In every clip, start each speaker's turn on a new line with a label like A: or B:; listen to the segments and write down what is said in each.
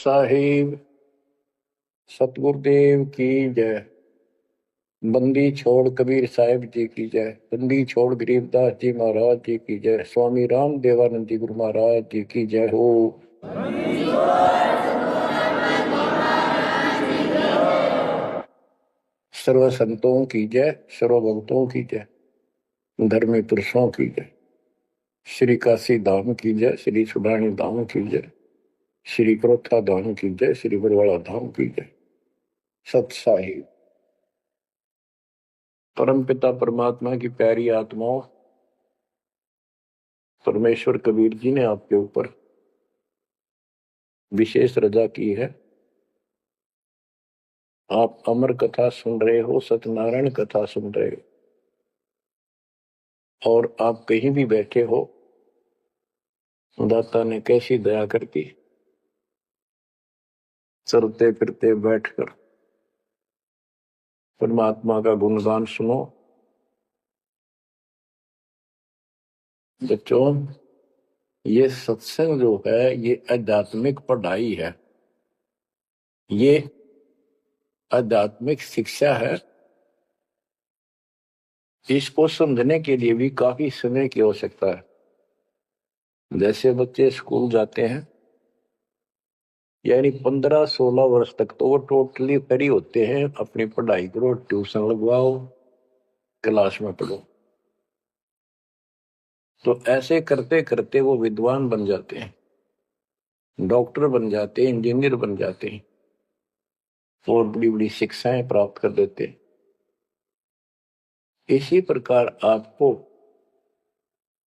A: साहिब सतगुरुदेव की जय। बंदी छोड़ कबीर साहिब जी की जय। बंदी छोड़ गरीबदास जी महाराज जी की जय। स्वामी राम देवानंद जी गुरु महाराज जी की जय हो। सर्व संतों की जय, सर्व भक्तों की जय, धर्मी पुरुषों की जय। श्री काशी धाम की जय, श्री सुडानी धाम की जय, श्री क्रोथा धाम की जय, श्री बरवाड़ा धाम की जय। सत साहिब परमपिता परमात्मा की प्यारी आत्माओं, परमेश्वर कबीर जी ने आपके ऊपर विशेष रजा की है। आप अमर कथा सुन रहे हो, सत्यनारायण कथा सुन रहे हो, और आप कहीं भी बैठे हो, दाता ने कैसी दया करके चलते फिरते बैठकर परमात्मा का गुणगान सुनो। बच्चों, ये सत्संग जो है ये आध्यात्मिक पढ़ाई है, ये आध्यात्मिक शिक्षा है। इसको समझने के लिए भी काफी समय की आवश्यकता है। जैसे बच्चे स्कूल जाते हैं, यानी 15-16 वर्ष तक तो वो टोटली फ्री होते हैं। अपनी पढ़ाई करो, ट्यूशन लगवाओ, क्लास में पढ़ो। तो ऐसे करते करते वो विद्वान बन जाते हैं, डॉक्टर बन जाते हैं, इंजीनियर बन जाते हैं और बड़ी बड़ी शिक्षाएं प्राप्त कर लेते हैं। इसी प्रकार आपको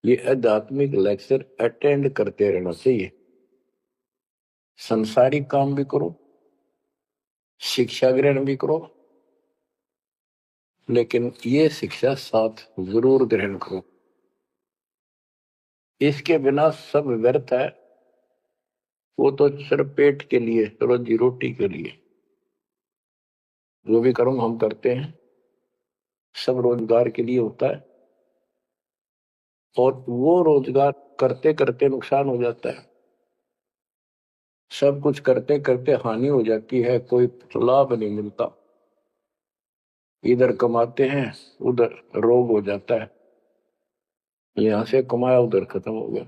A: ये आध्यात्मिक लेक्चर अटेंड करते रहना चाहिए। संसारिक काम भी करो, शिक्षा ग्रहण भी करो, लेकिन ये शिक्षा साथ जरूर ग्रहण करो। इसके बिना सब व्यर्थ है। वो तो सिर्फ पेट के लिए, रोजी रोटी के लिए। जो भी कर्म हम करते हैं सब रोजगार के लिए होता है, और वो रोजगार करते करते नुकसान हो जाता है। सब कुछ करते करते हानि हो जाती है, कोई लाभ नहीं मिलता। इधर कमाते हैं, उधर रोग हो जाता है, यहां से कमाया उधर खत्म हो गया।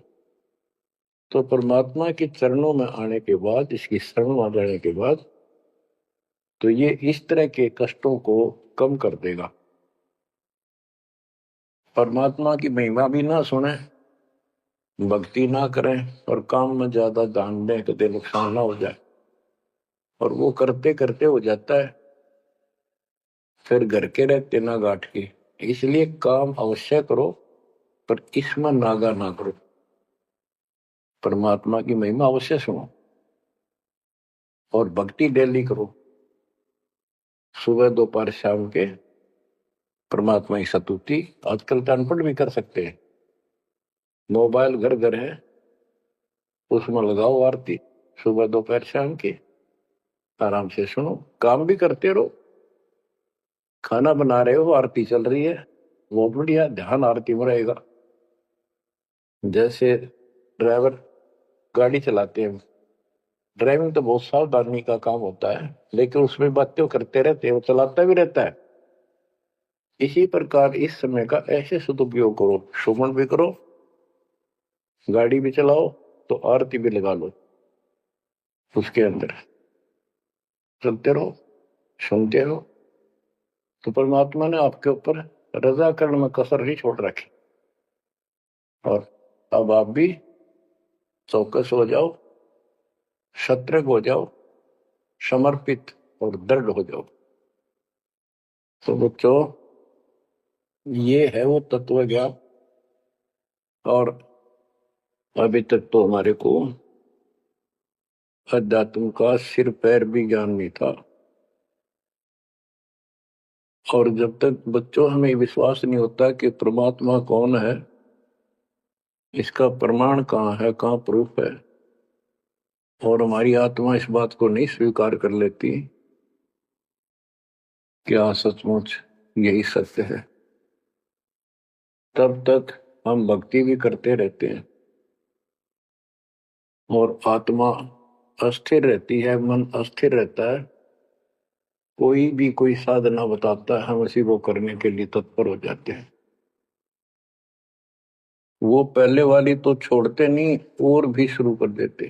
A: तो परमात्मा के चरणों में आने के बाद, इसकी शरण आ जाने के बाद, तो ये इस तरह के कष्टों को कम कर देगा। परमात्मा की महिमा भी ना सुने, भक्ति ना करें और काम में ज्यादा ध्यान दें, कभी नुकसान ना हो जाए। और वो करते करते हो जाता है, फिर घर के रहते ना गांठ के। इसलिए काम अवश्य करो, पर इसमें नागा ना करो। परमात्मा की महिमा अवश्य सुनो और भक्ति डेली करो, सुबह दोपहर शाम के परमात्मा की स्तुति। आजकल तो अनपढ़ भी कर सकते हैं, मोबाइल घर घर है, उसमें लगाओ आरती, सुबह दोपहर शाम की आराम से सुनो। काम भी करते रहो, खाना बना रहे हो आरती चल रही है, बहुत बढ़िया, ध्यान आरती में रहेगा। जैसे ड्राइवर गाड़ी चलाते हैं, ड्राइविंग तो बहुत सावधानी का काम होता है, लेकिन उसमें बातें करते रहते हैं, वो चलाता भी रहता है। इसी प्रकार इस समय का ऐसे सदुपयोग करो, श्रवण भी करो, गाड़ी भी चलाओ, तो आरती भी लगा लो, उसके अंदर चलते रहो, सुनते रहो। तो परमात्मा ने आपके ऊपर रजा करने में कसर नहीं छोड़ रखी। और अब आप भी चौकस हो जाओ, सतर्क हो जाओ, समर्पित और दृढ़ हो जाओ। तो बच्चों, ये है वो तत्व ज्ञान। और अभी तक तो हमारे को अध्यात्म का सिर पैर भी ज्ञान नहीं था। और जब तक बच्चों हमें विश्वास नहीं होता कि परमात्मा कौन है, इसका प्रमाण कहाँ है, कहाँ प्रूफ है, और हमारी आत्मा इस बात को नहीं स्वीकार कर लेती क्या सचमुच यही सत्य है, तब तक हम भक्ति भी करते रहते हैं और आत्मा अस्थिर रहती है, मन अस्थिर रहता है, कोई भी कोई साधना बताता है हम उसी को करने के लिए तत्पर हो जाते हैं। वो पहले वाली तो छोड़ते नहीं और भी शुरू कर देते,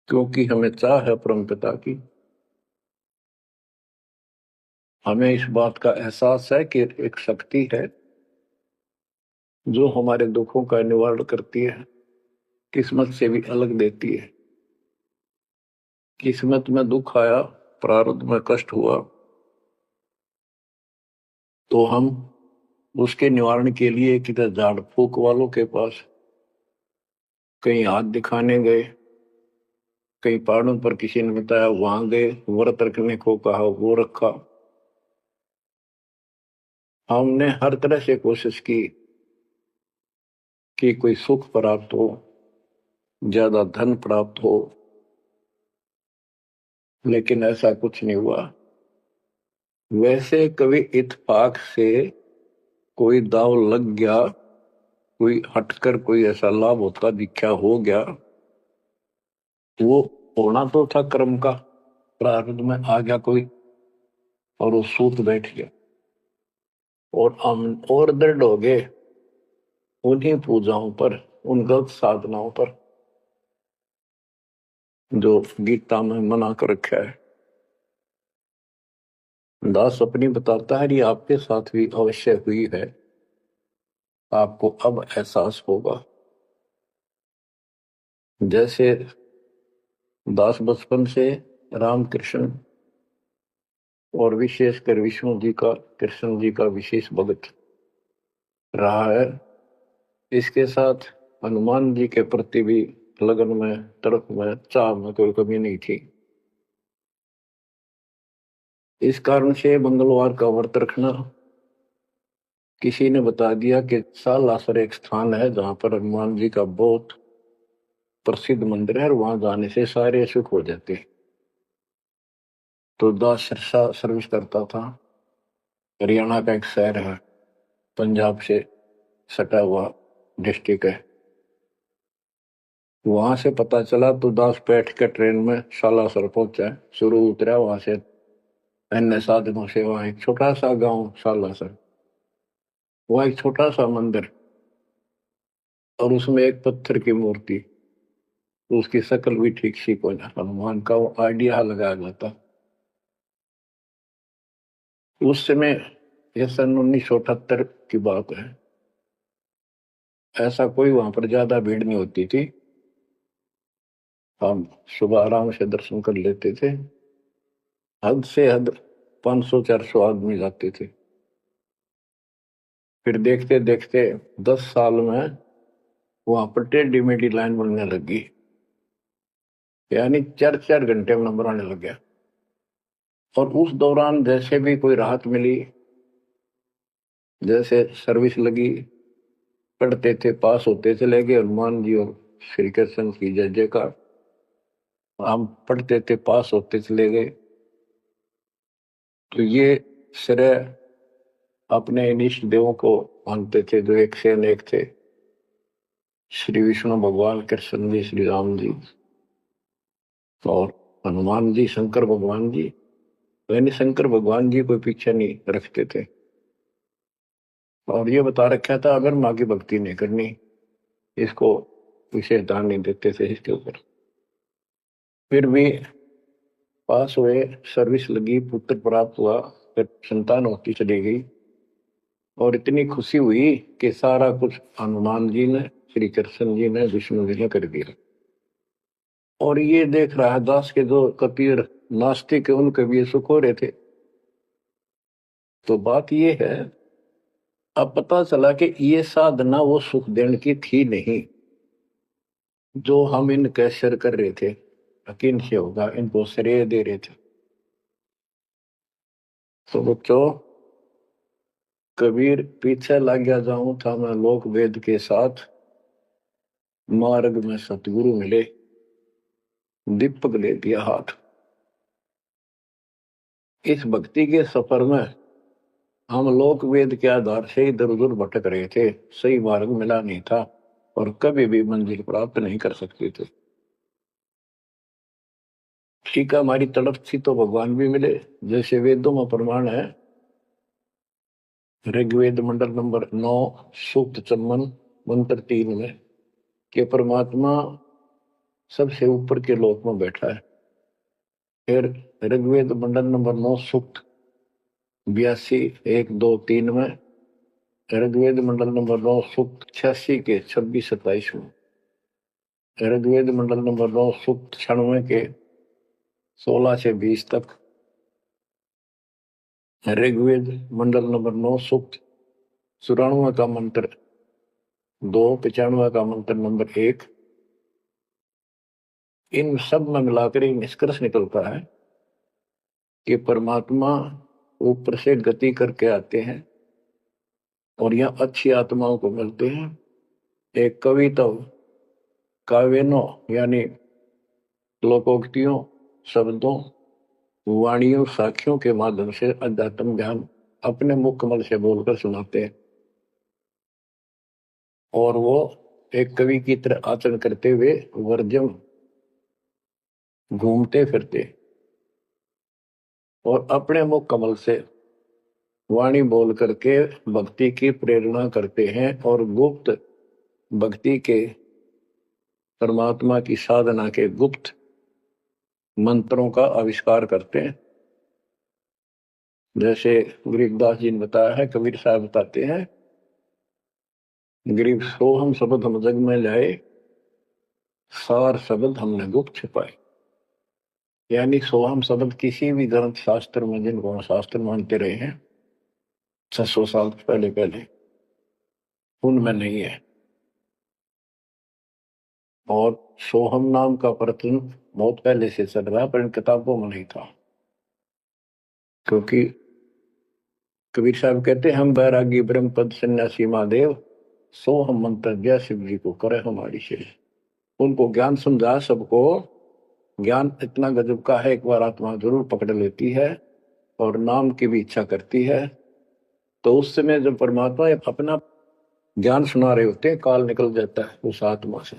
A: क्योंकि हमें चाह है परम पिता की। हमें इस बात का एहसास है कि एक शक्ति है जो हमारे दुखों का निवारण करती है, किस्मत से भी अलग देती है। किस्मत में दुख आया, प्रारब्ध में कष्ट हुआ, तो हम उसके निवारण के लिए किधर झाड़ फूक वालों के पास, कहीं हाथ दिखाने गए, कहीं पहाड़ों पर किसी ने बताया वहां गए, व्रत रखने को कहा वो रखा। हमने हर तरह से कोशिश की कि कोई सुख प्राप्त हो, ज्यादा धन प्राप्त हो, लेकिन ऐसा कुछ नहीं हुआ। वैसे कभी इत्तेफाक से कोई दाव लग गया, कोई हटकर कोई ऐसा लाभ होता दिखा हो गया, वो होना तो था कर्म का, प्रारब्ध में आ गया कोई और वो सूत बैठ गया, और हम और दृढ़ हो गए उन्हीं पूजाओं पर, उन गलत साधनाओं पर जो गीता में मना कर रखा है। दास अपनी बताता है, ये आपके साथ भी अवश्य हुई है, आपको अब एहसास होगा। जैसे दास बचपन से रामकृष्ण और विशेषकर विष्णु जी का, कृष्ण जी का विशेष भक्त रहा है, इसके साथ हनुमान जी के प्रति भी लगन में, तड़प में, चाह में कोई कमी नहीं थी। इस कारण से मंगलवार का व्रत रखना, किसी ने बता दिया कि सालासर एक स्थान है जहां पर हनुमान जी का बहुत प्रसिद्ध मंदिर है और वहां जाने से सारे सुख हो जाते हैं। तो दास सिरसा सर्विस करता था, हरियाणा का एक शहर है, पंजाब से सटा हुआ डिस्ट्रिक्ट है। वहां से पता चला तो दास बैठ कर ट्रेन में सालासर पहुंचा, शुरू उतरा वहां से अन्य साधनों से। वहां एक छोटा सा गांव सालासर, वहां एक छोटा सा मंदिर और उसमें एक पत्थर की मूर्ति, तो उसकी शक्ल भी ठीक सी को हनुमान का वो आइडिया लगाया जाता। उस समय यह सन 1978 की बात है। ऐसा कोई वहां पर ज्यादा भीड़ नहीं होती थी, हम सुबह आराम से दर्शन कर लेते थे। हद से हद 500-400 आदमी जाते थे। फिर देखते देखते 10 साल में वहां पर टेढ़ी मेढ़ी लाइन बनने लगी, यानी 4-4 घंटे में नंबर आने लग गया। और उस दौरान जैसे भी कोई राहत मिली, जैसे सर्विस लगी, पढ़ते थे, पास होते चले गए, हनुमान जी और श्री कृष्ण की जय जयकार। हम पढ़ते थे, पास होते चले गए। तो ये श्रेय अपने इन इष्ट देवों को मानते थे जो एक से अनेक थे, श्री विष्णु भगवान, कृष्ण जी, श्री राम जी और हनुमान जी, शंकर भगवान जी। तो यानी शंकर भगवान जी कोई पीछे नहीं रखते थे, और ये बता रखा था अगर माँ की भक्ति नहीं करनी, इसको विशेष ध्यान नहीं देते थे इसके ऊपर। फिर भी पास हुए, सर्विस लगी, पुत्र प्राप्त हुआ, फिर संतान होती चली गई, और इतनी खुशी हुई कि सारा कुछ हनुमान जी ने, श्री कृष्ण जी ने, विष्णु जी ने कर दिया। और ये देख रहा है दास के जो कबीर नास्तिक है उनके भी ये सुख हो रहे थे। तो बात ये है, अब पता चला कि ये साधना वो सुख देने की थी नहीं जो हम इन कैसर कर रहे थे, यकीन से होगा इनको श्रेय दे रहे थे। तो बच्चों, कबीर पीछे लग गया जाऊं था मैं लोक वेद के साथ, मार्ग में सतगुरु मिले, दीपक ले दिया हाथ। इस भक्ति के सफर में हम लोक वेद के आधार से इधर उधर भटक रहे थे, सही मार्ग मिला नहीं था और कभी भी मंजिल प्राप्त नहीं कर सकते थे। ठीक है, हमारी तड़प थी तो भगवान भी मिले। जैसे वेदों में प्रमाण है, ऋग्वेद मंडल नंबर 9 सूक्त चम्मन मंत्र 3 में कि परमात्मा सबसे ऊपर के लोक में बैठा है। फिर ऋग्वेद मंडल नंबर 9 सूक्त 82 1 2 3 में, ऋग्वेद मंडल नंबर 9 सूक्त 86 के 26 27 में, ऋग्वेद मंडल नंबर 9 सूक्त 96 के 16 से 20 तक, ऋग्वेद मंडल नंबर 9 सूक्त 94 का मंत्र 2, 95 का मंत्र नंबर 1। इन सब में मिलाकर एक निष्कर्ष निकलता है कि परमात्मा ऊपर से गति करके आते हैं और यह अच्छी आत्माओं को मिलते हैं। एक कविता काव्यनों यानी लोकोक्तियों, शब्दों, वाणियों, साखियों के माध्यम से अध्यात्म ज्ञान अपने मुख कमल से बोलकर सुनाते हैं और वो एक कवि की तरह आचरण करते हुए वर्जम घूमते फिरते और अपने मुख कमल से वाणी बोल करके भक्ति की प्रेरणा करते हैं और गुप्त भक्ति के, परमात्मा की साधना के गुप्त मंत्रों का आविष्कार करते हैं। जैसे गरीबदास जी ने बताया है, कबीर साहब बताते हैं, गरीब सोहम शब्द हम जग में लाए, सार शब्द हमने गुप्त छिपाए। यानी सोहम शब्द किसी भी ग्रंथ शास्त्र में, जिनको हम शास्त्र मानते रहे हैं 600 साल पहले पहले, उनमें नहीं है। और सोहम नाम का प्रचलन बहुत पहले से चल रहा है, पर इन किताबों में नहीं था। क्योंकि कबीर साहब कहते हैं, हम बैरागी ब्रह्म पद सन्यासी महादेव, सोहम मंत्र जय शिव जी को करे हमारी शेष। उनको ज्ञान समझा सबको, ज्ञान इतना गजब का है, एक बार आत्मा जरूर पकड़ लेती है और नाम की भी इच्छा करती है, तो उस समय जब परमात्मा अपना ज्ञान सुना रहे होते हैं, काल निकल जाता है उस आत्मा से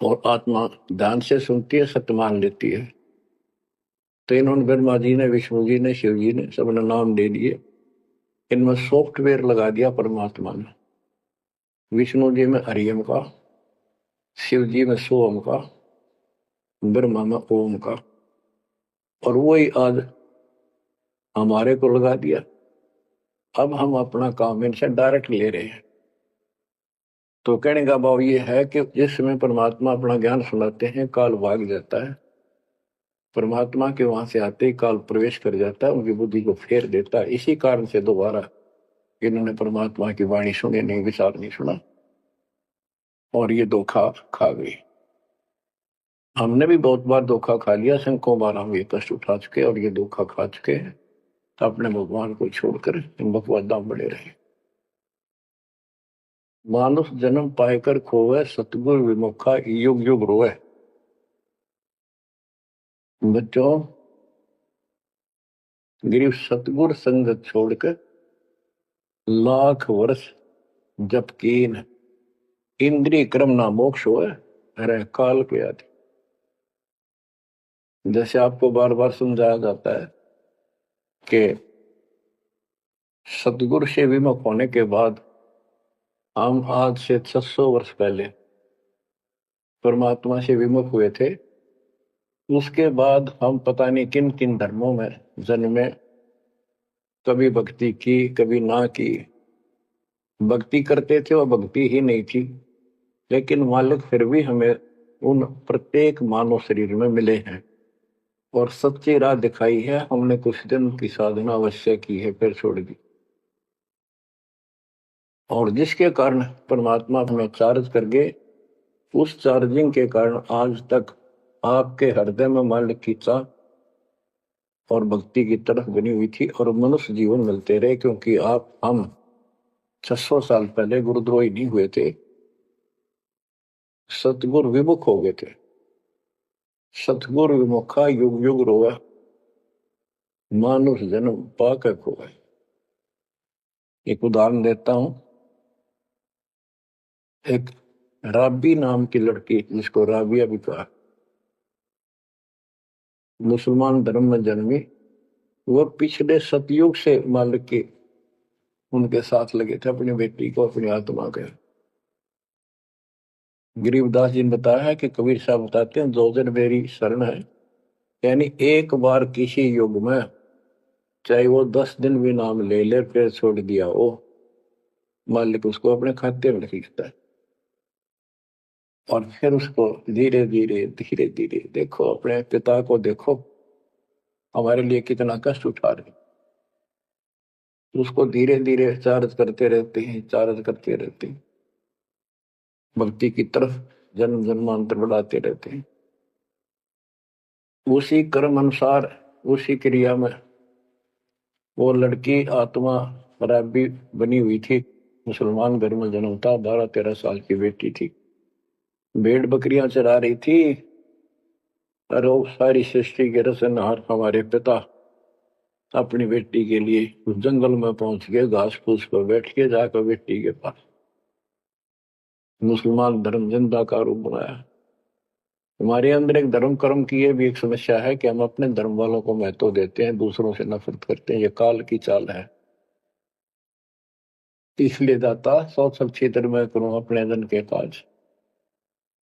A: और आत्मा ध्यान से सुनती है, सत्य मान लेती है। तो इन्होंने ब्रह्मा जी ने, विष्णु जी ने, शिव जी ने सबने नाम दे दिए। इनमें सॉफ्टवेयर लगा दिया परमात्मा ने, विष्णु जी में हरियम का, शिव जी में सोम का, ब्रह्मा में ओम का, और वही आज हमारे को लगा दिया। अब हम अपना काम इनसे डायरेक्ट ले रहे हैं। तो कहने का भाव ये है कि जिस समय परमात्मा अपना ज्ञान सुनाते हैं, काल भाग जाता है। परमात्मा के वहां से आते ही काल प्रवेश कर जाता है, उनकी बुद्धि को फेर देता है। इसी कारण से दोबारा इन्होंने परमात्मा की वाणी सुनी नहीं, विचार नहीं सुना और ये धोखा खा गई। हमने भी बहुत बार धोखा खा लिया, सैकड़ों बार हम ये कष्ट उठा चुके और ये धोखा खा चुके हैं। तो अपने भगवान को छोड़कर इन बकवादा बड़े रहे। मानुष जन्म पाएकर खोवे, सतगुरु विमुखा युग युग रोए। बच्चों, गिरीश सतगुरु संगत छोड़कर लाख वर्ष जप कीन, इंद्रिय क्रम ना मोक्ष होए, अरे काल के आदि। जैसे आपको बार बार समझाया जाता है कि सतगुरु से विमुख होने के बाद हम आज से 600 वर्ष पहले परमात्मा से विमुख हुए थे। उसके बाद हम पता नहीं किन किन धर्मों में जन्मे, कभी भक्ति की कभी ना की। भक्ति करते थे और भक्ति ही नहीं थी, लेकिन मालिक फिर भी हमें उन प्रत्येक मानव शरीर में मिले हैं और सच्ची राह दिखाई है। हमने कुछ दिन की साधना अवश्य की है, फिर छोड़ दी, और जिसके कारण परमात्मा हमें चार्ज कर गए। उस चार्जिंग के कारण आज तक आपके हृदय में मालिक की चाह और भक्ति की तरफ बनी हुई थी और मनुष्य जीवन मिलते रहे। क्योंकि हम 600 साल पहले गुरुद्रोही नहीं हुए थे, सतगुरु विमुख हो गए थे। सतगुरु विमुखा युग युग रोए, मानुष जन्म पाकर खोए। एक उदाहरण देता हूं। एक राबी नाम की लड़की, जिसको राबिया भी कहा, मुसलमान धर्म में जन्मी, वो पिछले सतयुग से मालिक के उनके साथ लगे थे अपनी बेटी को, अपनी आत्मा के। गरीबदास जी ने बताया है कि कबीर साहब बताते हैं, दो दिन मेरी शरण है, यानी एक बार किसी युग में चाहे वो 10 दिन भी नाम ले ले फिर छोड़ दिया हो, मालिक उसको अपने खाते में खींचता है। और फिर उसको धीरे धीरे धीरे धीरे, देखो अपने पिता को देखो, हमारे लिए कितना कष्ट उठा रहे, उसको धीरे धीरे चार्ज करते रहते हैं, चार्ज करते रहते हैं, भक्ति की तरफ जन्म जन्मांतर बढ़ाते रहते हैं। उसी कर्म अनुसार, उसी क्रिया में वो लड़की आत्मा शराबी बनी हुई थी, मुसलमान घर में जन्म था, 12-13 साल की बेटी थी, भेड़ बकरियां चरा रही थी। और वो सारी सृष्टि के रचनहार हमारे पिता अपनी बेटी के लिए उस जंगल में पहुंच गए, घास फूस पर बैठ के जाकर बेटी के पास मुसलमान धर्म जिंदा का रूप बनाया। हमारे अंदर एक धर्म कर्म की ये भी एक समस्या है कि हम अपने धर्म वालों को महत्व देते हैं, दूसरों से नफरत करते हैं। ये काल की चाल है। इसलिए दाता सौ सब क्षेत्र में करूं अपने धन के काज,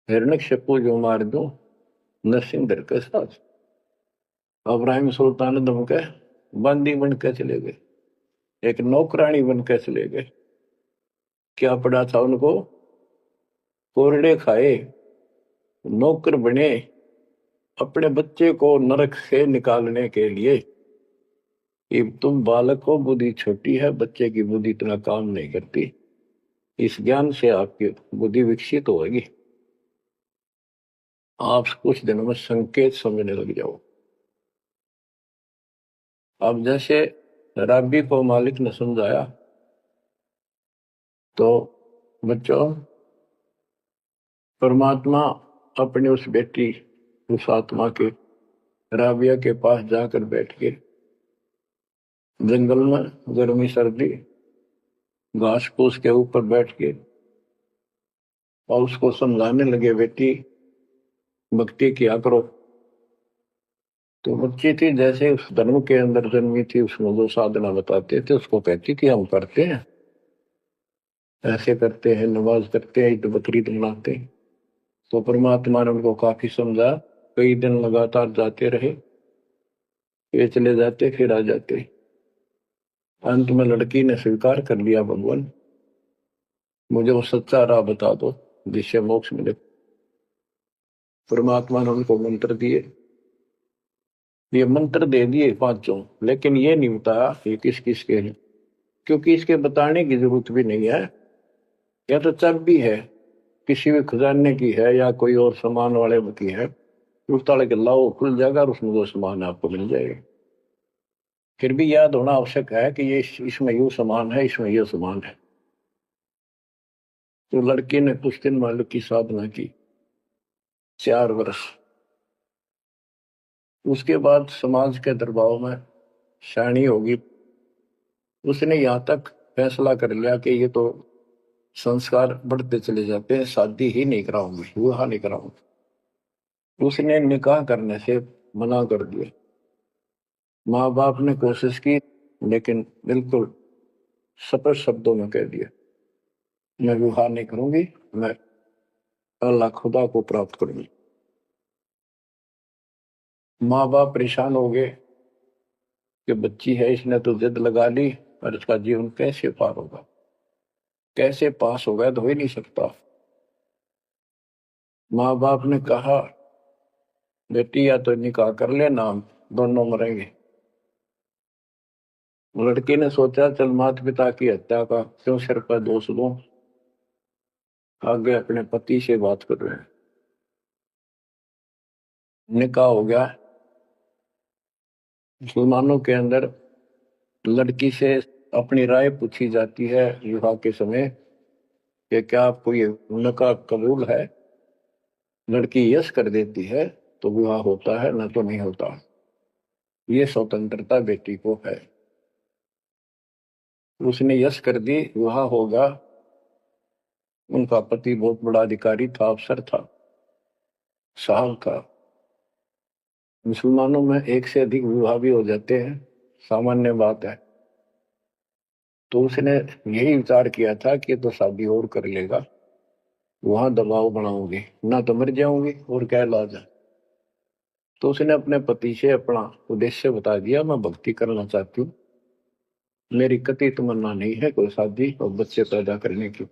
A: हिरण्यकशिपु जो मार दूं नरसिंह के साथ। अब्राहिम सुल्तान दम के बंदी बन के चले गए, एक नौकरानी बन के चले गए। क्या पड़ा था उनको? कोरडे खाए, नौकर बने, अपने बच्चे को नरक से निकालने के लिए। ये तुम बालक हो, बुद्धि छोटी है, बच्चे की बुद्धि इतना काम नहीं करती, इस ज्ञान से आपकी बुद्धि विकसित होगी, आप कुछ दिनों में संकेत समझने लग जाओ। अब जैसे रबी को मालिक ने समझाया, तो बच्चों परमात्मा अपनी उस बेटी, उस आत्मा के राबिया के पास जाकर बैठ के जंगल में गर्मी सर्दी घास फूस के ऊपर बैठ के और उसको समझाने लगे, बेटी भक्ति किया करो। तो बच्ची थी, जैसे उस धर्म के अंदर जन्मी थी, उसमें जो साधना बताते थे उसको कहती कि हम करते हैं, ऐसे करते हैं, नमाज करते हैं, ईद बकरीद मनाते हैं। तो परमात्मा ने उनको काफी समझा, कई दिन लगातार जाते रहे, ये चले जाते फिर आ जाते। अंत में लड़की ने स्वीकार कर लिया, भगवान मुझे वो सच्चा राह बता दो जिससे मोक्ष मिले। परमात्मा ने उनको मंत्र दिए, ये मंत्र दे दिए पांचों, लेकिन ये नहीं बताया ये किस किस के हैं, क्योंकि इसके बताने की जरूरत भी नहीं है। या तो चाबी है, किसी भी खजाने की है या कोई और सामान वाले की है, उस ताले के लाओ खुल जाएगा और उसमें जो सामान है आपको मिल जाएगा। फिर भी याद होना आवश्यक है कि ये इसमें यू सामान है, इसमें यह सामान है। तो लड़की ने कुछ दिन मालिक की साधना की, 4 वर्ष। उसके बाद समाज के दबाव में शानी होगी, उसने यहां तक फैसला कर लिया कि ये तो संस्कार बढ़ते चले जाते हैं, शादी ही नहीं कराऊंगी, विवाह नहीं कराऊंगी। उसने निकाह करने से मना कर दिया। माँ बाप ने कोशिश की, लेकिन बिल्कुल स्पष्ट शब्दों में कह दिया, मैं विवाह नहीं करूंगी, मैं अल्लाह खुदा को प्राप्त करूंगी। माँ बाप परेशान हो गए कि बच्ची है, इसने तो जिद लगा ली, और इसका जीवन कैसे पार होगा, कैसे पास होगा, तो हो ही नहीं सकता। माँ बाप ने कहा, बेटी या तो निकाह कर ले, नाम दोनों मरेंगे। लड़की ने सोचा, चल माता पिता की हत्या का क्यों सिर पर दोष दूं, आगे अपने पति से बात कर रहे हैं। निकाह हो गया। मुसलमानों के अंदर लड़की से अपनी राय पूछी जाती है विवाह के समय कि क्या आपको ये निकाह कबूल है। लड़की यस कर देती है तो विवाह होता है, न तो नहीं होता। ये स्वतंत्रता बेटी को है। उसने यस कर दी, विवाह होगा। उनका पति बहुत बड़ा अधिकारी था, अफसर था, साहब था। मुसलमानों में एक से अधिक विवाह भी हो जाते हैं, सामान्य बात है। तो उसने यही विचार किया था कि तो शादी और कर लेगा, वहां दबाव बनाऊंगी ना तो मर जाऊंगी, और क्या इलाज है। तो उसने अपने पति से अपना उद्देश्य बता दिया, मैं भक्ति करना चाहती हूँ, मेरी कति तमन्ना नहीं है कोई शादी और बच्चे पैदा करने की।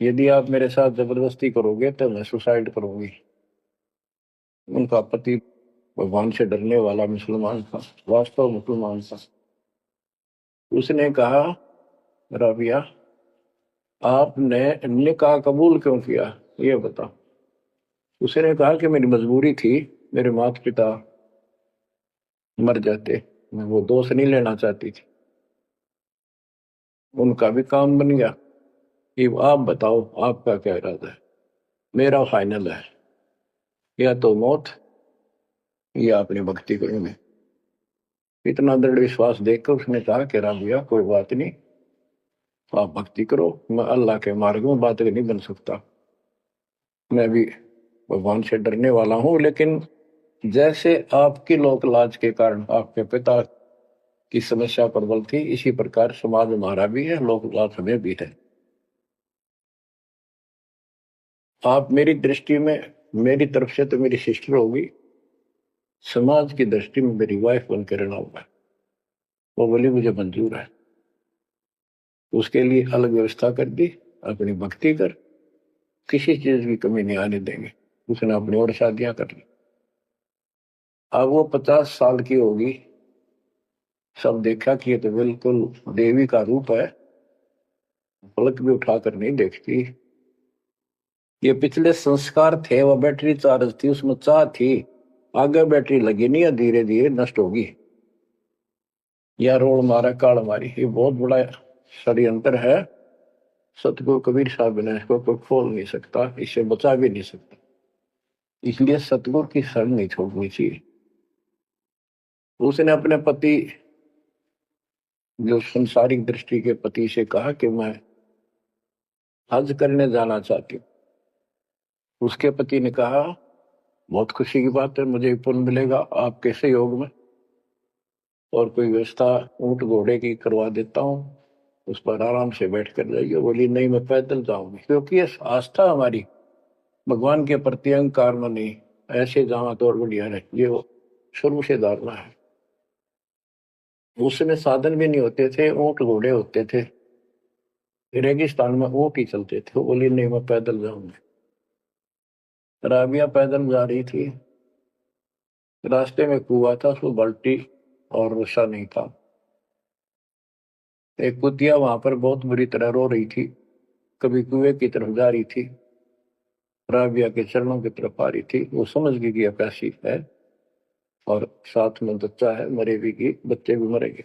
A: यदि आप मेरे साथ जबरदस्ती करोगे तो मैं सुसाइड करूंगी। उनका पति भगवान से डरने वाला मुसलमान था, वास्तव मुसलमान था। उसने कहा, राबिया, आपने निकाह कबूल क्यों किया, ये बता। उसने कहा कि मेरी मजबूरी थी, मेरे माता पिता मर जाते, मैं वो दोष नहीं लेना चाहती थी, उनका भी काम बन गया। कि आप बताओ आपका क्या इरादा है। मेरा फाइनल है, या तो मौत या अपनी भक्ति करूंगे। इतना दृढ़ विश्वास देखकर उसने कहा कि राबिया कोई बात नहीं, आप भक्ति करो, मैं अल्लाह के मार्ग में बात नहीं बन सकता, मैं भी भगवान से डरने वाला हूं। लेकिन जैसे आपकी लोक लाज के कारण आपके पिता की समस्या प्रबल थी, इसी प्रकार समाज हमारा भी है, लोक लाज हमें भी है। आप मेरी दृष्टि में, मेरी तरफ से तो मेरी सिस्टर होगी, समाज की दृष्टि में मेरी वाइफ बनकर रहना होगा। वो बोली मुझे मंजूर है। उसके लिए अलग व्यवस्था कर दी, अपनी भक्ति कर, किसी चीज की कमी नहीं आने देंगे। उसने अपनी और शादियां कर ली। अब वो 50 साल की होगी, सब देखा कि ये तो बिल्कुल देवी का रूप है, पलक भी उठाकर नहीं देखती। ये पिछले संस्कार थे, वो बैटरी चार्ज थी, उसमें चाह थी, आगे बैटरी लगी नहीं है, धीरे धीरे नष्ट होगी। या रोड मारा काल मारी, ये बहुत बड़ा षड्यंत्र है। सतगुरु कबीर साहब ने इसको कोई खोल नहीं सकता, इसे बचा भी नहीं सकता। इसलिए सतगुरु की शरण नहीं छोड़नी चाहिए। उसने अपने पति, जो संसारिक दृष्टि के पति से कहा कि मैं हज करने जाना चाहती हूँ। उसके पति ने कहा, बहुत खुशी की बात है, मुझे पुण्य मिलेगा आपके सहयोग में, और कोई व्यवस्था ऊंट घोड़े की करवा देता हूँ, उस पर आराम से बैठ कर जाइए। बोली नहीं, मैं पैदल जाऊंगी, क्योंकि ये आस्था हमारी भगवान के प्रति अहंकार में नहीं, ऐसे जहां तो और बढ़िया है, ये शुरू से धारणा है। उस समय साधन भी नहीं होते थे, ऊंट घोड़े होते थे, रेगिस्तान में ऊंट ही चलते थे। वो बोली नहीं, मैं पैदल जाऊंगी। राबिया पैदल जा रही थी, रास्ते में कुआ था, उसको बाल्टी और रस्सा नहीं था। एक कुतिया वहां पर बहुत बुरी तरह रो रही थी, कभी कुएं की तरफ जा रही थी, राबिया के चरणों की तरफ आ रही थी। वो समझ गई कि प्यासी है, और साथ में बच्चा है, मरेगी की बच्चे भी मरेंगे।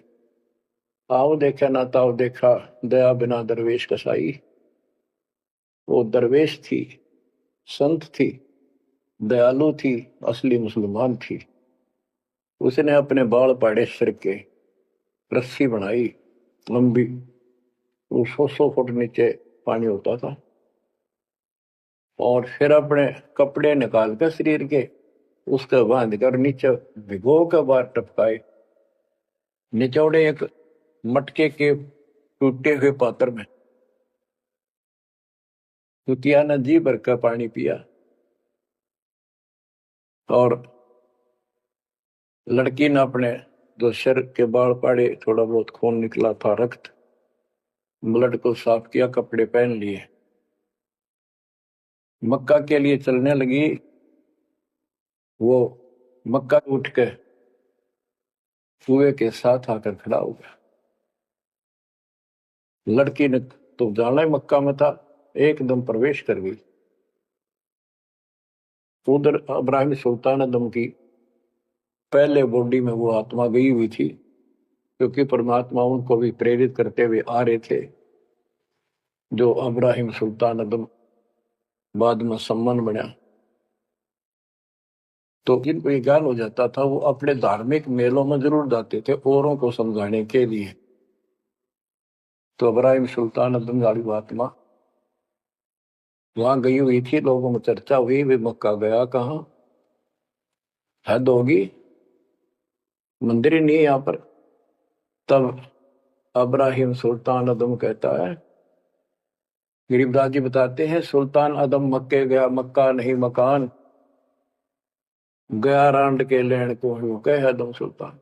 A: आओ देखा ना ताओ देखा, दया बिना दरवेश कसाई। वो दरवेश थी, संत थी, दयालु थी, असली मुसलमान थी। उसने अपने बाल पाड़े सिर के, रस्सी बनाई लंबी, वो 100 फुट नीचे पानी होता था, और फिर अपने कपड़े निकाल कर शरीर के उसके बांध कर नीचे भिगो के बाहर टपकाए, निचौड़े एक मटके के टूटे हुए पात्र में। कुतिया ने जी भर का पानी पिया, और लड़की ने अपने जो सिर के बाल पाड़े, थोड़ा बहुत खून निकला था, रक्त, ब्लड को साफ किया, कपड़े पहन लिए, मक्का के लिए चलने लगी। वो मक्का उठ के कुएं के साथ आकर खड़ा हो गया। लड़की ने तो जाना ही मक्का में था, एकदम प्रवेश कर गई। उधर इब्राहिम सुल्तान दम की पहले बॉडी में वो आत्मा गई हुई थी, क्योंकि परमात्मा उनको भी प्रेरित करते हुए आ रहे थे। जो इब्राहिम सुल्तान दम बाद में सम्मान बना, तो जिनको ये ज्ञान हो जाता था, वो अपने धार्मिक मेलों में जरूर जाते थे औरों को समझाने के लिए। तो इब्राहिम सुल्तान दम वाली आत्मा वहां गई हुई थी, लोगों में चर्चा हुई, वे मक्का गया कहाँ, हद होगी, मंदिर ही नहीं है यहाँ पर। तब अब्राहिम सुल्तान अदम कहता है, गरीबदास जी बताते हैं, सुल्तान अदम मक्के गया, मक्का नहीं मकान, गया रांड के लेन को यूं कहे अदम सुल्तान।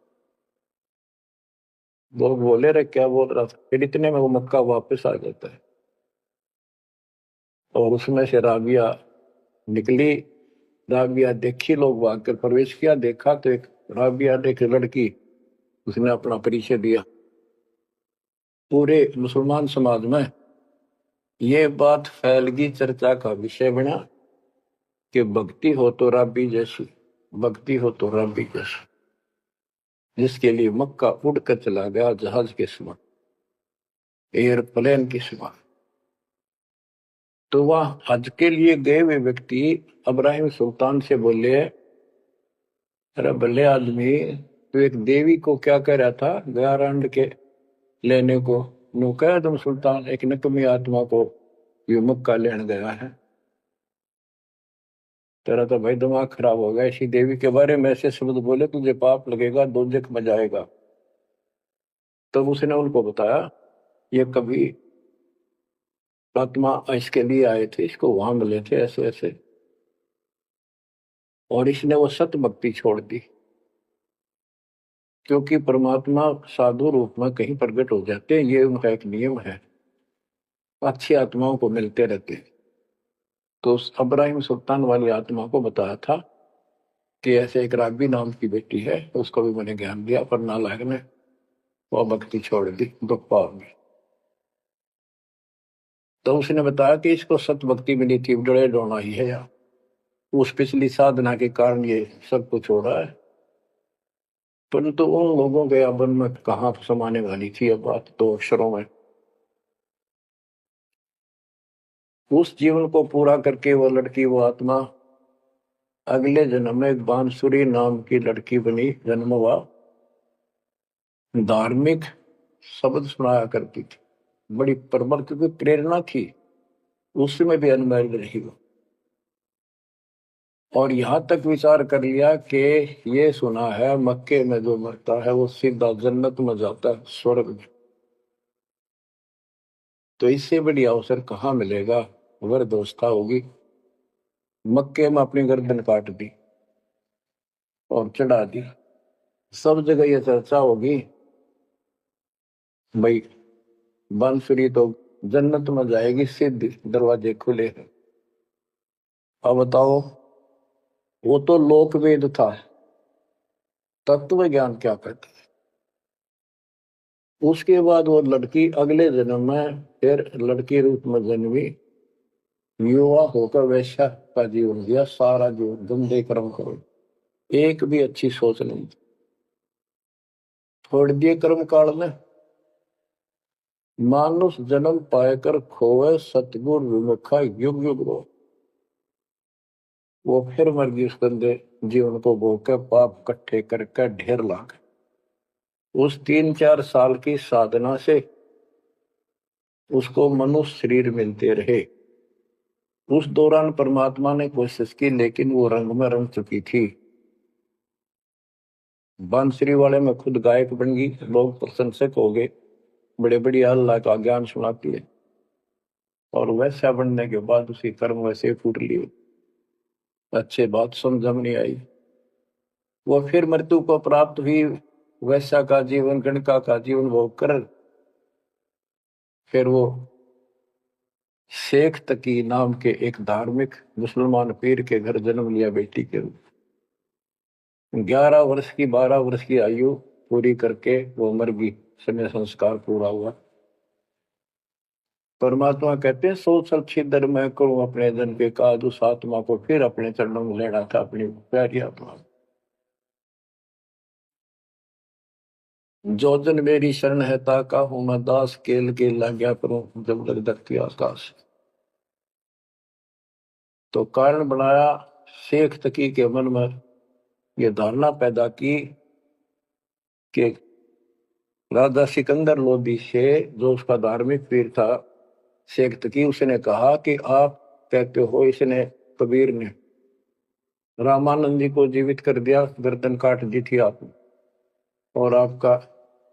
A: लोग बोले रे क्या बोल रहा था, फिर इतने में वो मक्का वापस आ जाता है और उसमें से राबिया निकली। राबिया देखी, लोग भाग कर प्रवेश किया, देखा तो एक राबिया ने एक लड़की, उसने अपना परिचय दिया। पूरे मुसलमान समाज में ये बात फैल गई, चर्चा का विषय बना कि भक्ति हो तो राबी जैसी, भक्ति हो तो राबी जैसी, जिसके लिए मक्का उड़कर चला गया जहाज के समान, एयरप्लेन के समान। तो वह हज के लिए गए हुए व्यक्ति अब्राहिम सुल्तान से बोले, अरे भले आदमी, तो एक देवी को क्या कह रहा था, गया रांड के लेने को, नो कह तुम सुल्तान एक नकमी आत्मा को ये मक्का लेने गया है। तेरा तो भाई दिमाग खराब हो गया, इसी देवी के बारे में ऐसे शब्द बोले, तुझे पाप लगेगा, दोजख में जाएगा। तब उसने उनको बताया, ये कभी आत्मा इसके लिए आए थे, इसको वहां मिले थे ऐसे ऐसे, और इसने वो सत भक्ति छोड़ दी, क्योंकि परमात्मा साधु रूप में कहीं प्रकट हो जाते हैं, ये उनका एक नियम है, अच्छी आत्माओं को मिलते रहते हैं। तो उस अब्राहिम सुल्तान वाली आत्मा को बताया था कि ऐसे एक राबी नाम की बेटी है, तो उसको भी मैंने ज्ञान दिया, पर नालायक ने वो भक्ति छोड़ दी दुख पाव में। तो उसने बताया कि इसको सत भक्ति मिली थी, डरे डोना ही है यार, उस पिछली साधना के कारण ये सब कुछ हो रहा है। परंतु उन लोगों के अबन में कहाँ समाने वाली थी अब बात, तो अक्षरों में। उस जीवन को पूरा करके वो लड़की, वो आत्मा अगले जन्म में एक बांसुरी नाम की लड़की बनी, जन्म हुआ, धार्मिक शब्द सुनाया करती थी, बड़ी प्रबल, क्योंकि प्रेरणा थी, उसमें भी अनमैरिड रही वो। और यहां तक विचार कर लिया कि ये सुना है मक्के में जो मरता है वो सीधा जन्नत में जाता है, स्वर्ग में। तो इससे बड़ी अवसर कहाँ मिलेगा, अगर दोस्ता होगी। मक्के में अपनी गर्दन काट दी और चढ़ा दी, सब जगह ये चर्चा होगी, भाई बांसुरी तो जन्नत में जाएगी, सिद्ध दरवाजे खुले हैं। अब बताओ, वो तो लोक वेद था, तत्व ज्ञान क्या कहता है। उसके बाद वो लड़की अगले जन्म में फिर लड़की रूप में जन्मी, युवा होकर वैश्या का जीवन दिया, सारा जीवन गंदे कर्म करो, एक भी अच्छी सोच नहीं, छोड़ दिए कर्म काल में। मानुष जन्म पाएकर खोए, सतगुर विमुखा युग युग रो। वो फिर मर गई उस गंदे जीवन को भोग के, पाप इकट्ठे करके ढेर लाग। उस 3-4 साल की साधना से उसको मनुष्य शरीर मिलते रहे। उस दौरान परमात्मा ने कोशिश की, लेकिन वो रंग में रंग चुकी थी। बांसुरी वाले में खुद गायक बन गई, लोग प्रशंसक हो गए, बड़े बड़ी अल्लाह का ज्ञान सुनाती है, और वैसा बनने के बाद उसी कर्म वैसे फूट लिए, अच्छे बात समझ में नहीं आई। वो फिर मृत्यु को प्राप्त हुई, वैसा का जीवन, गणका का जीवन भोग कर फिर वो शेख तकी नाम के एक धार्मिक मुसलमान पीर के घर जन्म लिया बेटी के रूप। 11 वर्ष की, 12 वर्ष की आयु पूरी करके वो मर गई, समय संस्कार पूरा हुआ। परमात्मा कहते हैं, सो सल छिदर मैं करूं अपने जन के काज, उस आत्मा को फिर अपने चरणों में लेना था, अपनी प्यारी आत्मा। जो जन मेरी शरण है ताका हूं मैं दास, केल के लाग्या करूं जब लग धरती आकाश। तो कारण बनाया, शेख तकी के मन में ये धारणा पैदा की कि राजा सिकंदर लोदी से, जो उसका धार्मिक पीर था शेख तकी, उसने कहा कि आप कहते हो, इसने कबीर ने रामानंद जी को जीवित कर दिया, गर्दन काट दी थी आपने, और आपका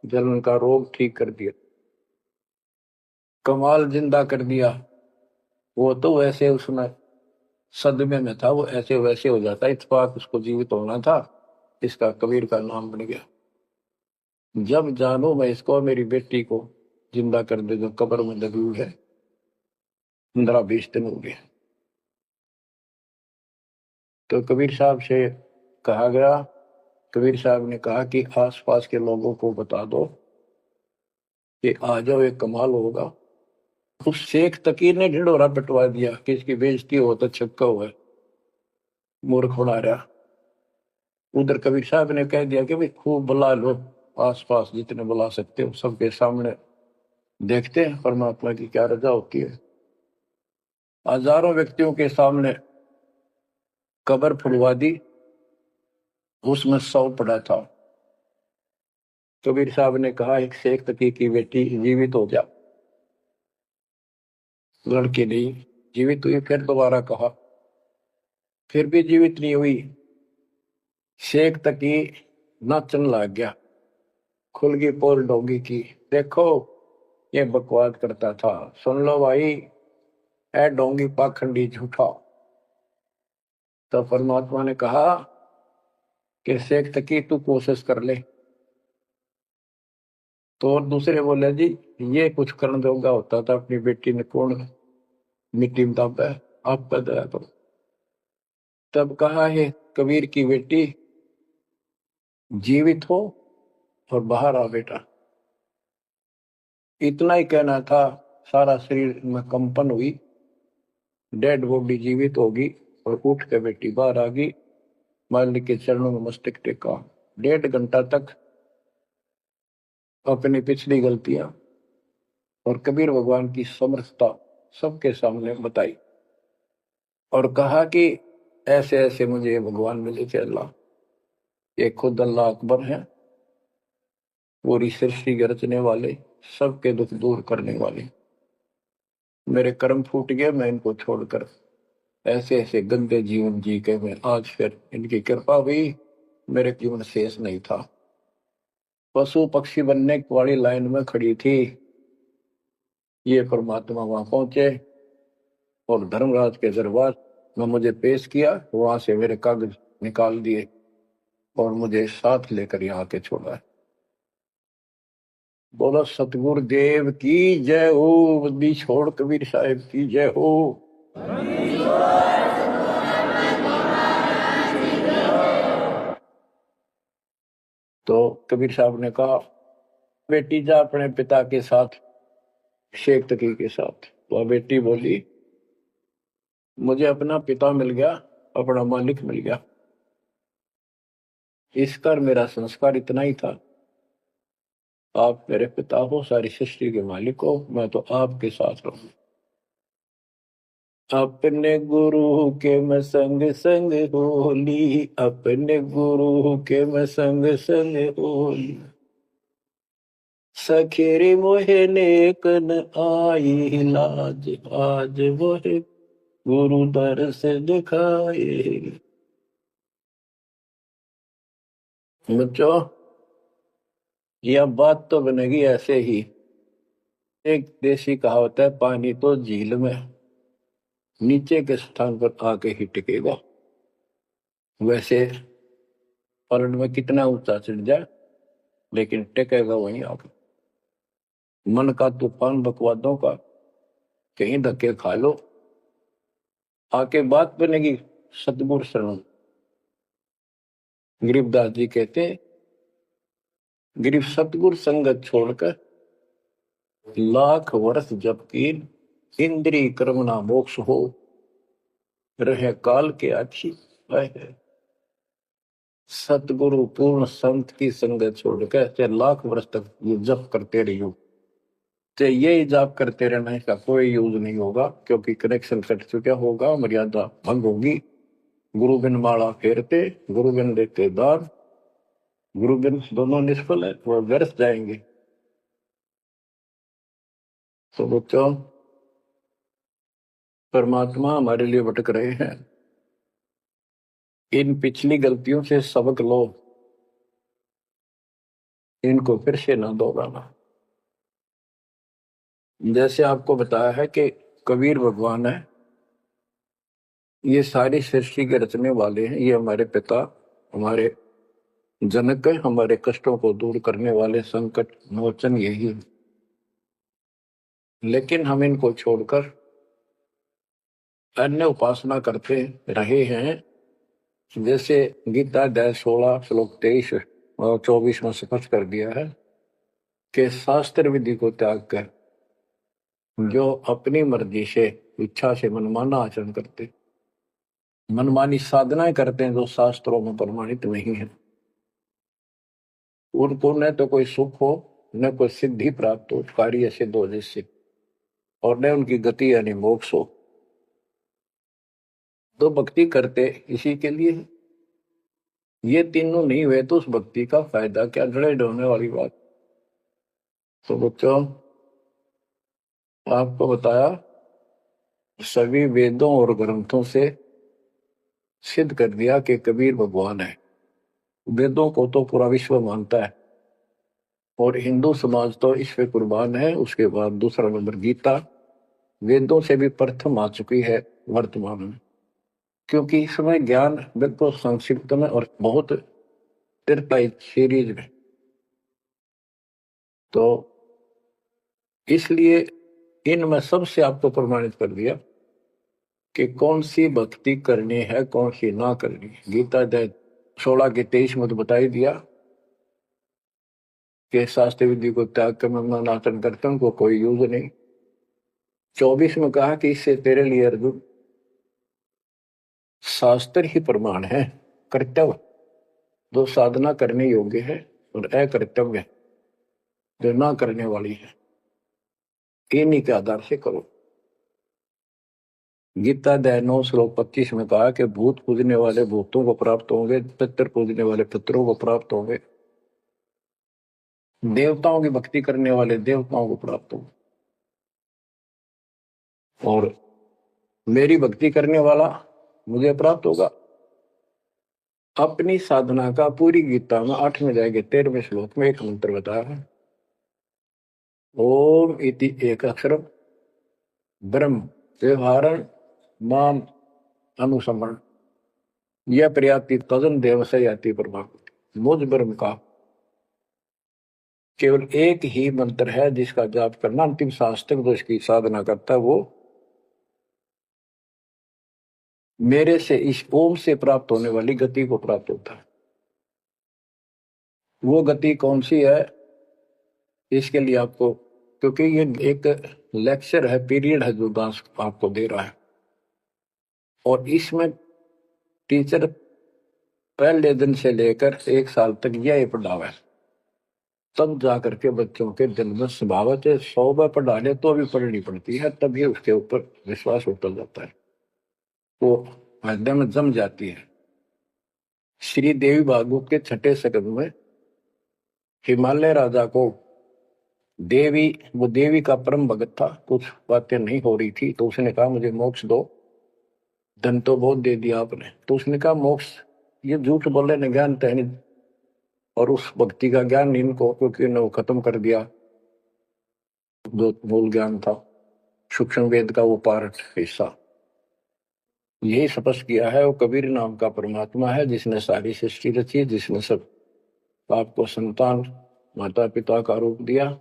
A: जलन का रोग ठीक कर दिया। कमाल जिंदा कर दिया। वो तो वैसे उसमें सदमे में था, वो ऐसे वैसे हो जाता, इत्तेफाक उसको जीवित होना था, इसका कबीर का नाम बन गया। जब जानू मैं इसको, मेरी बेटी को जिंदा कर दे जो कब्र में दबी हुई है, 15-20 दिन हो गए। तो कबीर साहब से कहा गया, कबीर साहब ने कहा कि आसपास के लोगों को बता दो कि आ जाओ, एक कमाल होगा। उस शेख तकीर ने ढिंढोरा पिटवा दिया कि इसकी बेइज्जती हो तो छक्का हुआ, मूर्ख बना रहा। उधर कबीर साहब ने कह दिया कि भाई खूब बुला लो, आसपास जितने बुला सकते हो, सबके सामने देखते हैं परमात्मा की क्या रजा होती है। हजारों व्यक्तियों के सामने कब्र फुड़वा दी, उसमें 100 पड़ा था। कबीर साहब ने कहा एक शेख तकी की बेटी जीवित हो जा, लड़की नहीं जीवित हुई। फिर दोबारा कहा, फिर भी जीवित नहीं हुई। शेख तकी नाचन लग गया, खुल गई पोल डोंगी की। देखो ये बकवास करता था, सुन लो भाई, ए डोंगी पाखंडी झूठा। तो परमात्मा ने कहा कि शेख तकी तू कोशिश कर ले। तो और दूसरे बोले जी ये कुछ करने दोगा होता था, अपनी बेटी ने कौन मिट्टी में दाबा है, आप पर दया करो। तब कहा है कबीर की बेटी जीवित हो और बाहर आ बेटा। इतना ही कहना था, सारा शरीर में कंपन हुई, डेड बॉडी जीवित होगी, और उठ के बेटी बाहर आ गई, मालिक के चरणों में मस्तक टेका। 1.5 घंटा तक अपनी पिछली गलतियां और कबीर भगवान की समर्थता सबके सामने बताई, और कहा कि ऐसे ऐसे मुझे भगवान मिले थे अल्लाह, ये खुद अल्लाह अकबर है, पूरी सृष्टि के रचने वाले, सबके दुख दूर करने वाले। मेरे कर्म फूट गए, मैं इनको छोड़कर ऐसे ऐसे गंदे जीवन जी के मैं आज फिर इनकी कृपा हुई, मेरे जीवन शेष नहीं था। पशु पक्षी बनने वाली लाइन में खड़ी थी, ये परमात्मा वहां पहुंचे और धर्मराज के दरबार में मुझे पेश किया, वहां से मेरे कागज निकाल दिए और मुझे साथ लेकर यहाँ के छोड़ा है। बोलो सतगुरु देव की जय हो, बद्दी छोड़ कबीर साहिब की जय हो। तो कबीर साहब ने कहा बेटी जा अपने पिता के साथ, शेख तकी के साथ। वह बेटी बोली मुझे अपना पिता मिल गया, अपना मालिक मिल गया, इसका मेरा संस्कार इतना ही था। आप मेरे पिता हो, सारी सृष्टि के मालिक हो, मैं तो आपके साथ रहूं। अपने गुरु के मैं संग संग होली, अपने गुरु के मैं संग संग होली, सखेरे मोहे नेकन आई लाज, आज मोहे गुरु दर से दिखाए। बच्चों यह बात तो बनेगी ऐसे ही। एक देसी कहावत है, पानी तो झील में नीचे के स्थान पर आके ही टिकेगा। वैसे पलट में कितना ऊंचा चढ़ जाए, लेकिन टिकेगा वहीं आके। मन का तूफान बकवादों का, कहीं धक्के खा लो, आके बात बनेगी सतगुरु शरण। गरीबदास जी कहते, गिरिव सतगुरु संगत छोड़कर लाख वर्ष जब की, इंद्री कर्म ना मोक्ष हो, रहे काल के आखी। सतगुरु पूर्ण संत की संगत छोड़कर चाहे लाख वर्ष तक ये जप करते रहियो, चाहे ये जाप करते रहना, इसका कोई यूज नहीं होगा, क्योंकि कनेक्शन कट चुका होगा, मर्यादा भंग होगी। गुरु बिन माला फेरते, गुरु बिन देते दान, गुरु बिन दोनों निष्फल है, वह व्यर्थ जाएंगे। तो बच्चों परमात्मा हमारे लिए भटक रहे हैं, इन पिछली गलतियों से सबक लो, इनको फिर से ना दोहराना। जैसे आपको बताया है कि कबीर भगवान है, ये सारी सृष्टि के रचने वाले हैं, ये हमारे पिता, हमारे जनक है, हमारे कष्टों को दूर करने वाले, संकट मोचन यही है। लेकिन हम इनको छोड़कर अन्य उपासना करते रहे हैं। जैसे गीता अध्याय 16 श्लोक 23 और 24 में स्पष्ट कर दिया है कि शास्त्र विधि को त्याग कर जो अपनी मर्जी से, इच्छा से मनमाना आचरण करते, मनमानी साधनाएं करते हैं जो शास्त्रों में प्रमाणित नहीं है, उनको न तो कोई सुख हो, न कोई सिद्धि प्राप्त हो, कार्य सिद्ध हो जिससे, और न उनकी गति यानी मोक्ष हो। तो भक्ति करते इसी के लिए है। ये तीनों नहीं हुए तो उस भक्ति का फायदा क्या, जड़े ढोने वाली बात। तो बच्चों, आपको बताया सभी वेदों और ग्रंथों से सिद्ध कर दिया कि कबीर भगवान है। वेदों को तो पूरा विश्व मानता है और हिंदू समाज तो इस पे कुर्बान है। उसके बाद दूसरा नंबर गीता, वेदों से भी प्रथम आ चुकी है वर्तमान में, क्योंकि इसमें ज्ञान बिल्कुल संक्षिप्त में और बहुत तिरपाई सीरीज में। तो इसलिए इनमें सबसे आपको प्रमाणित कर दिया कि कौन सी भक्ति करनी है, कौन सी ना करनी है। गीता अध्याय 16 के 23 में तो बता ही दिया कि शास्त्र विधि को त्याग कर मैं आचरण करता हूं, को कोई यूज नहीं। 24 में कहा कि इससे तेरे लिए अर्जुन शास्त्र ही प्रमाण है, कर्तव्य जो साधना करने योग्य है और अकर्तव्य जो ना करने वाली है, इन्हीं के आधार से करो। गीता अध्याय 9 श्लोक 25 में कहा कि भूत पूजने वाले भूतों को प्राप्त होंगे, पितर पूजने वाले पितरों को प्राप्त होंगे, देवताओं की भक्ति करने वाले देवताओं को प्राप्त होंगे, और मेरी भक्ति करने वाला मुझे प्राप्त होगा। अपनी साधना का पूरी गीता में 8वें अध्याय के 13वें श्लोक में एक मंत्र बताया है, ओम इति एक अक्षर ब्रह्म व्यवहारण माम अनुसमरण यह प्रयाति तजन देव से याति प्रभाव। मुझ ब्रह्म का केवल एक ही मंत्र है जिसका जाप करना अंतिम शास्त्र जो इसकी साधना करता है वो मेरे से, इस ओम से प्राप्त होने वाली गति को प्राप्त होता है। वो गति कौन सी है, इसके लिए आपको, क्योंकि ये एक लेक्चर है, पीरियड है जो दास आपको दे रहा है, और इसमें टीचर पहले दिन से लेकर 1 साल तक यह पढ़ावा है, तब जाकर के बच्चों के दिल में स्वभावत है। 100 बार पढ़ा ले तो भी पढ़नी पड़ती है, तभी उसके ऊपर विश्वास उतर जाता है, वो हृदय में जम जाती है। श्री देवी भागवत के 6ठे स्कंद में हिमालय राजा को देवी, वो देवी का परम भगत था, कुछ बातें नहीं हो रही थी, तो उसने कहा मुझे मोक्ष दो। धन तो बहुत दे दिया आपने, तो उसने कहा मोक्ष, ये झूठ बोले ने ज्ञान तो है नहीं, और उस भक्ति का ज्ञान इनको, क्योंकि इन्होंने वो खत्म कर दिया जो मूल ज्ञान था, सूक्ष्म वेद का वो पार्ट हिस्सा। यही स्पष्ट किया है, वो कबीर नाम का परमात्मा है जिसने सारी सृष्टि रची, जिसने सब आपको संतान माता पिता का रूप दिया,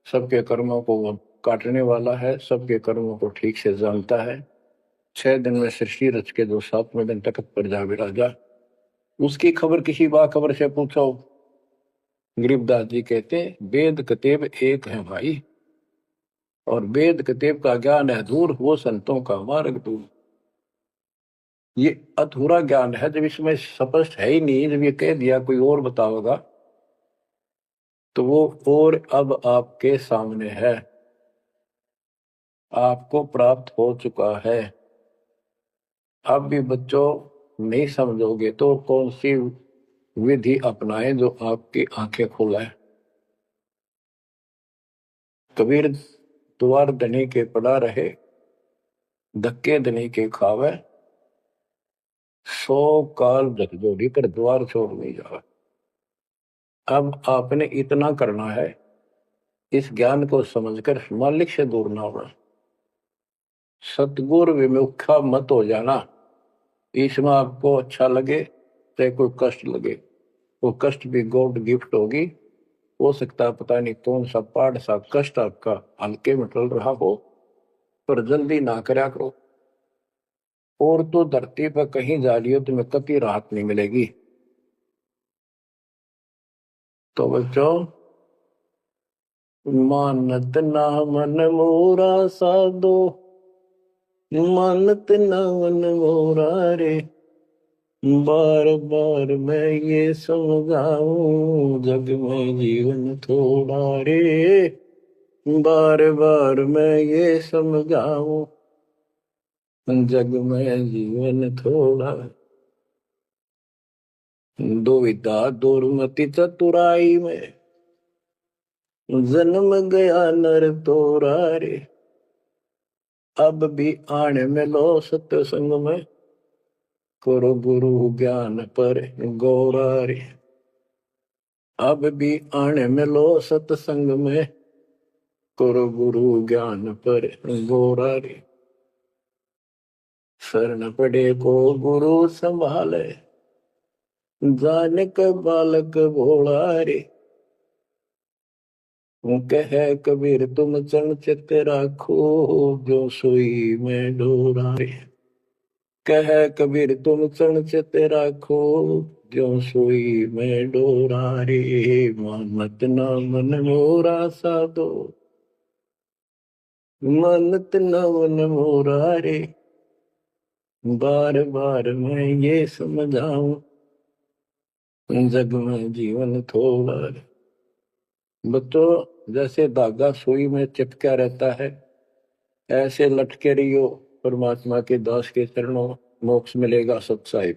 A: सबके कर्मों को वो काटने वाला है, सबके कर्मों को ठीक से जानता है। 6 दिन में सृष्टि रच के जो 7वें दिन तखत पर जा विराजा, उसकी खबर किसी बाखबर से पूछो। गरीबदास जी कहते वेद कतेब एक है भाई, और वेद कतेब का ज्ञान है दूर, वो संतों का मार्ग दूर। ये अधूरा ज्ञान है, जब इसमें स्पष्ट है ही नहीं, जब ये कह दिया कोई और बताओगा तो वो और अब आपके सामने है, आपको प्राप्त हो चुका है। अब भी बच्चों नहीं समझोगे तो कौन सी विधि अपनाएं जो आपकी आंखें खोलाए। कबीर द्वार धनी के पड़ा रहे, धक्के धनी के खावे, 100 काल झकझोरी पर द्वार छोड़ नहीं जा। अब आपने इतना करना है, इस ज्ञान को समझकर मालिक से दूर ना होना, सतगुरु विमुखा मत हो जाना। इसमें आपको अच्छा लगे चाहे कोई कष्ट लगे, वो कष्ट भी गॉड गिफ्ट होगी। हो सकता है पता नहीं कौन सा पाठ सा कष्ट आपका हल्के में टल रहा हो, पर जल्दी ना करा करो। और तो धरती पर कहीं जा रही हो तुम्हें कभी राहत नहीं मिलेगी। तो बच्चों, मानत ना मन मोरा साधो, मानत ना मन मोरा रे, बार बार मैं ये समझाऊं जग में जीवन थोड़ा रे, बार बार मैं ये समझाऊं जग में जीवन थोड़ा। दुविधा दुर्मति चतुराई में जन्म गया नर तोरा रे, अब भी आने में लो सत्संग में, करो गुरु ज्ञान पर गौरा रे। अब भी आने में लो सत्संग में, करो गुरु ज्ञान पर गौरा रे। शरण पड़े को गुरु संभाले, जाने का बालक भोला रे। कह कबीर तुम चरण चित राखो, जो सोई में डोरा रे। कह कबीर तुम चरण चित राखो, जो सोई में डोरा रे। मानत ना मन मोरा साधो, मानत ना मन मोरा रे, बार बार मैं ये समझाऊं जग में जीवन थोड़ा रे। बच्चों, जैसे धागा सुई में चिपका रहता है, ऐसे लटके रहियो परमात्मा के दास के चरणों, मोक्ष मिलेगा सत्साहिब।